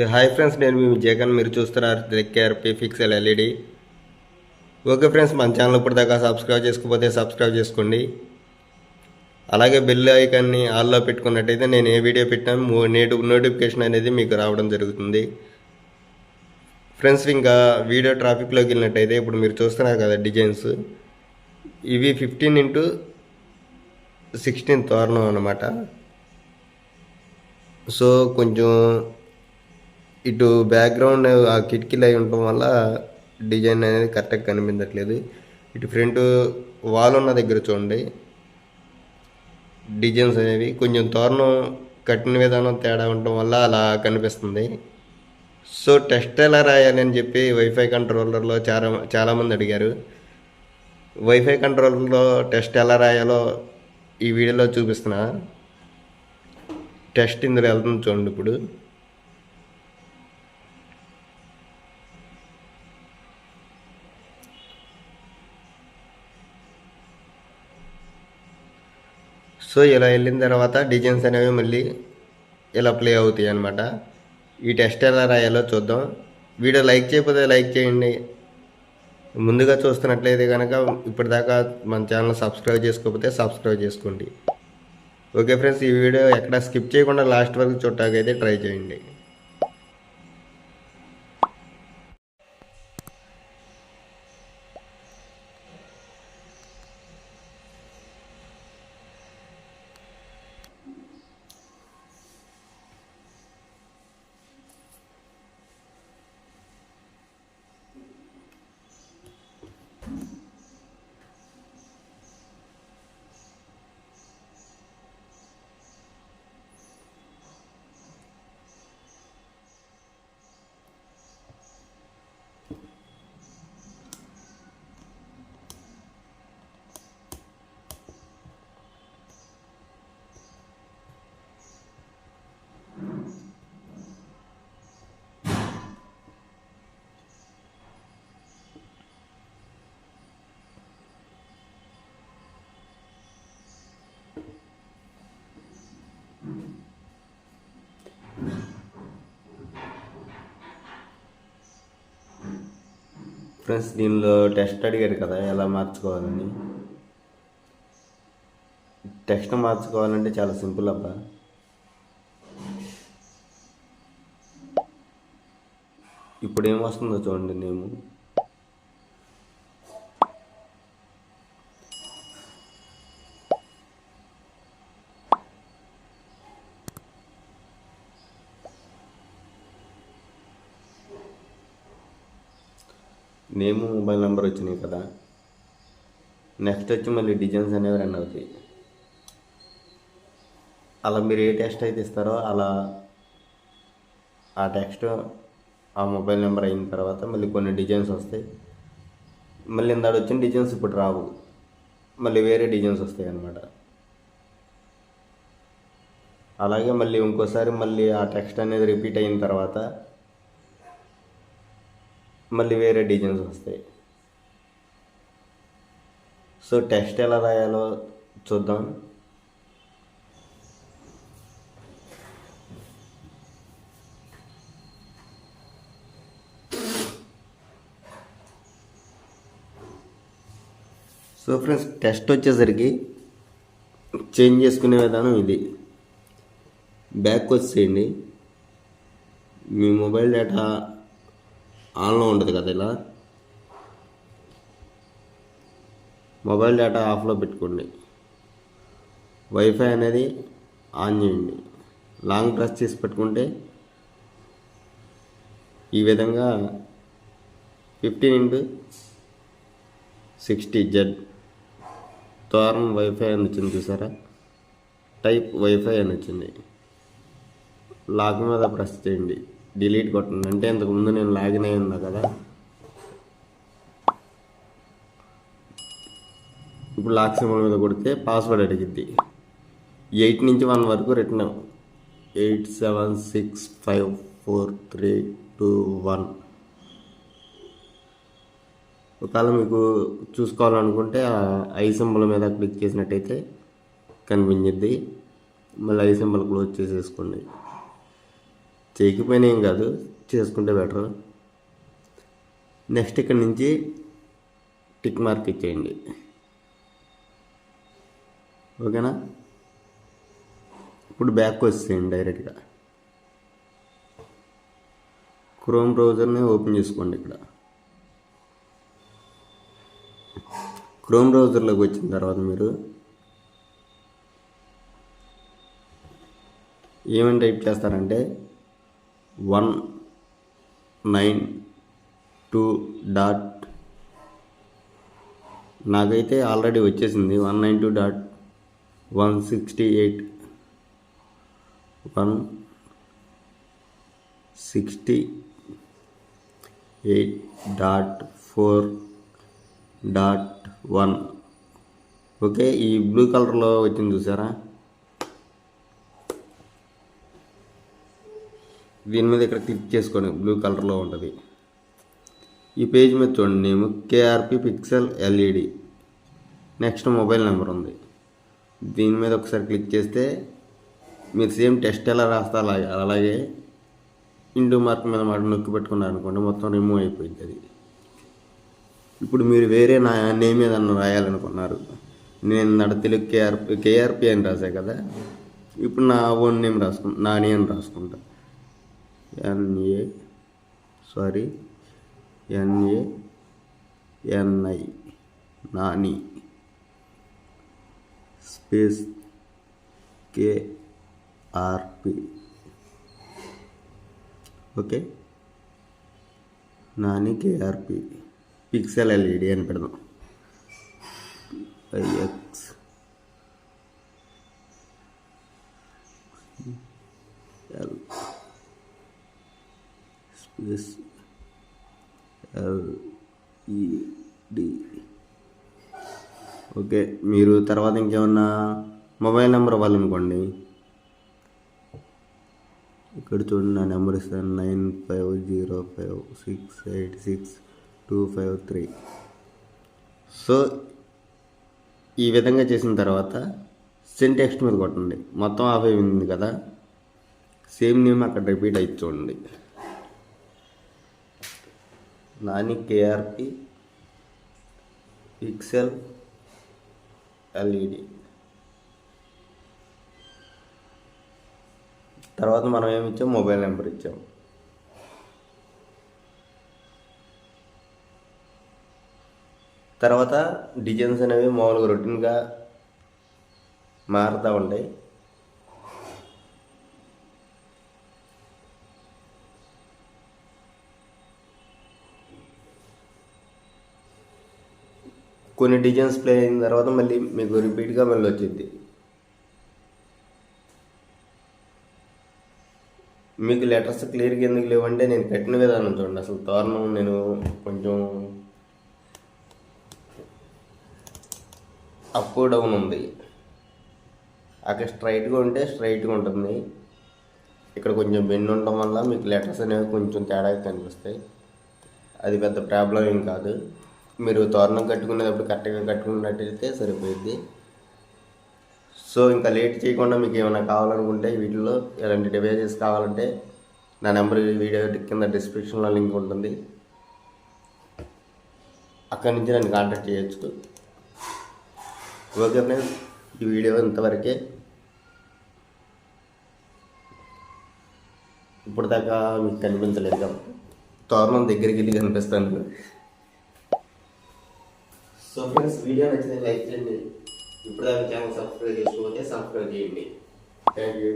Hi friends, నేను మీ జగన్. మీరు చూస్తున్నారు KRP pixel LED. Okay friends, మన ఛానల్ ఇప్పటిదాకా సబ్స్క్రైబ్ చేసుకోకపోతే సబ్స్క్రైబ్ చేసుకోండి. అలాగే బెల్ ఐకాన్ని ఆల్లో పెట్టుకున్నట్టయితే నేను ఏ వీడియో పెట్టినా నోటిఫికేషన్ అనేది మీకు రావడం జరుగుతుంది. ఫ్రెండ్స్, ఇంకా వీడియో ట్రాఫిక్లోకి వెళ్ళినట్టయితే ఇప్పుడు మీరు చూస్తున్నారు కదా డిజైన్స్. ఇవి 15x16 తోరణం అన్నమాట. సో కొంచెం ఇటు బ్యాక్గ్రౌండ్ ఆ కిటికీలు అయి ఉండటం వల్ల డిజైన్ అనేది కరెక్ట్గా కనిపించట్లేదు. ఇటు ఫ్రంట్ వాల్ ఉన్న దగ్గర చూడండి, డిజైన్స్ అనేవి కొంచెం తోరణం కట్టిన విధానం తేడా ఉండటం వల్ల అలా కనిపిస్తుంది. సో టెస్ట్ ఎలా రాయాలి అని చెప్పి వైఫై కంట్రోలర్లో చాలామంది అడిగారు. వైఫై కంట్రోలర్లో టెస్ట్ ఎలా రాయాలో ఈ వీడియోలో చూపిస్తున్నా. టెస్ట్ ఇందులో వెళ్తుంది చూడండి. ఇప్పుడు సో ఇలా వెళ్ళిన తర్వాత డిజైన్స్ అనేవి మళ్ళీ ఇలా ప్లే అవుతాయి అన్నమాట. ఈ టెస్ట్ ఎలా రాయాలో చూద్దాం. వీడియో లైక్ చేయకపోతే లైక్ చేయండి. ముందుగా చూస్తున్నట్లయితే కనుక ఇప్పటిదాకా మన ఛానల్ సబ్స్క్రైబ్ చేసుకోకపోతే సబ్స్క్రైబ్ చేసుకోండి. ఓకే ఫ్రెండ్స్, ఈ వీడియో ఎక్కడ స్కిప్ చేయకుండా లాస్ట్ వరకు చూడటానికైతే ట్రై చేయండి. ఫ్రెండ్స్, దీనిలో టెస్ట్ అడిగారు కదా ఎలా మార్చుకోవాలని. టెక్స్ట్ మార్చుకోవాలంటే చాలా సింపుల్ అబ్బా. ఇప్పుడు ఏమొస్తుందో చూడండి. నేమ్ మొబైల్ నెంబర్ వచ్చినాయి కదా. నెక్స్ట్ వచ్చి మళ్ళీ డిజైన్స్ అనేవి రన్ అవుతాయి. అలా మీరు ఏ టెక్స్ట్ అయితే ఇస్తారో అలా ఆ టెక్స్ట్ ఆ మొబైల్ నెంబర్ అయిన తర్వాత మళ్ళీ కొన్ని డిజైన్స్ వస్తాయి. మళ్ళీ ఇందాడు వచ్చిన డిజైన్స్ ఇప్పుడు రావు, మళ్ళీ వేరే డిజైన్స్ వస్తాయి అన్నమాట. అలాగే మళ్ళీ ఇంకోసారి మళ్ళీ ఆ టెక్స్ట్ అనేది రిపీట్ అయిన తర్వాత మళ్ళీ వేరే డిజైన్స్ వస్తాయి. సో టెక్స్ట్ ఎలా రాయాలో చూద్దాం. సో ఫ్రెండ్స్, టెస్ట్ వచ్చేసరికి చేంజ్ చేసుకునే విధానం ఇది. బ్యాక్ వచ్చేయండి. మీ మొబైల్ డేటా ఆన్లో ఉంటుంది కదా, ఇలా మొబైల్ డేటా ఆఫ్లో పెట్టుకోండి. వైఫై అనేది ఆన్ చేయండి. లాంగ్ ప్రెస్ చేసి పెట్టుకుంటే ఈ విధంగా 15x60Z తోరణం వైఫై అని వచ్చింది చూసారా. టైప్ వైఫై అని వచ్చింది. లాక్ మీద ప్రెస్ చేయండి, డిలీట్ కొట్టండి. అంటే ఇంతకుముందు నేను లాగిన్ అయి ఉన్నా కదా. ఇప్పుడు లాక్ సింబల్ మీద కొడితే పాస్వర్డ్ అడిగిద్ది. 8 నుంచి 1 వరకు రిటర్న్ 87654321. ఒకవేళ మీకు చూసుకోవాలనుకుంటే ఆ ఐ సింబల్ మీద క్లిక్ చేసినట్టయితే కనిపించింది. మళ్ళీ ఐ సింబల్ క్లోజ్ చేసేసుకోండి. చేయకపోయినా ఏం కాదు, చేసుకుంటే బెటర్. నెక్స్ట్ ఇక్కడ నుంచి టిక్ మార్క్ ఇచ్చేయండి. ఓకేనా? ఇప్పుడు బ్యాక్ వచ్చేయండి. డైరెక్ట్గా క్రోమ్ బ్రౌజర్ని ఓపెన్ చేసుకోండి. ఇక్కడ క్రోమ్ బ్రౌజర్లోకి వచ్చిన తర్వాత మీరు ఏమని టైప్ చేస్తారంటే 192 డాట్, నాకైతే ఆల్రెడీ వచ్చేసింది 168.4.1. ఓకే, ఈ బ్లూ కలర్లో వచ్చింది చూసారా? దీని మీద ఇక్కడ క్లిక్ చేసుకోండి, బ్లూ కలర్లో ఉంటుంది. ఈ పేజ్ మీద చూడండి, name KRP pixel LED. Next mobile number ఉంది. దీని మీద ఒకసారి క్లిక్ చేస్తే మీరు సేమ్ టెస్ట్ ఎలా రాస్తా అలాగే ఇంటూ మార్క్ మీద మాట నొక్కి పెట్టుకున్నారు అనుకోండి, మొత్తం రిమూవ్ అయిపోయింది అది. ఇప్పుడు మీరు వేరే నా నేమ్ ఏదన్నా రాయాలనుకున్నారు, నేను తెలుగు కేఆర్పి అని రాసా కదా, ఇప్పుడు నా ఓన్ నేమ్ నాని అని రాసుకుంటా. NANI Nani space KRP. Okay, Nani KRP pixel LED అని పెడదాం. IX L space LED. Okay, మీరు తర్వాత ఇంకేమన్నా మొబైల్ నెంబర్ ఇవ్వాలనుకోండి, ఇక్కడ చూడండి, నా నెంబర్ ఇస్తాను 9505686253. సో ఈ విధంగా చేసిన తర్వాత సెండ్ టెక్స్ట్ మీద కొట్టండి. మొత్తం ఆఫ్ అయింది కదా, సేమ్ నేమ్ అక్కడ రిపీట్ అయితే చూడండి, నాని కేఆర్పి పిక్సెల్ ఎల్ఈడి. తర్వాత మనం ఏమి ఇచ్చాం, మొబైల్ నెంబర్ ఇచ్చాం. తర్వాత డిజైన్స్ అనేవి మామూలుగా రొటీన్గా మారుతూ ఉంటాయి. కొన్ని డిజైన్స్ ప్లే అయిన తర్వాత మళ్ళీ మీకు రిపీట్గా మళ్ళీ వచ్చింది. మీకు లెటర్స్ క్లియర్గా ఎందుకు లేవంటే నేను కట్టిన విధానం చూడండి. అసలు తోరణం నేను కొంచెం అప్ డౌన్ ఉంది, అక్కడ స్ట్రైట్గా ఉంటే స్ట్రైట్గా ఉంటుంది, ఇక్కడ కొంచెం బెండ్ ఉండడం వల్ల మీకు లెటర్స్ అనేవి కొంచెం తేడాగా కనిపిస్తాయి. అది పెద్ద ప్రాబ్లం ఏం కాదు. మీరు తోరణం కట్టుకునేటప్పుడు కరెక్ట్గా కట్టుకున్నట్టయితే సరిపోయింది. సో ఇంకా లేట్ చేయకుండా మీకు ఏమైనా కావాలనుకుంటే వీటిలో ఎలాంటి డివైజెస్ కావాలంటే నా నెంబర్ వీడియో కింద డిస్క్రిప్షన్లో లింక్ ఉంటుంది, అక్కడి నుంచి నన్ను కాంటాక్ట్ చేయొచ్చు. ఓకే ఫ్రెండ్స్, ఈ వీడియో ఇంతవరకే. ఇప్పుడు దాకా మీకు కనిపించలేదు కాబట్టి తోరణం దగ్గరికి వెళ్ళి కనిపిస్తాను. సో ఫ్రెండ్స్, వీడియో నచ్చితే లైక్ చేయండి. ఇప్పుడు దాకా ఛానల్ సబ్స్క్రైబ్ చేసుకోకపోతే సబ్స్క్రైబ్ చేయండి. Thank you.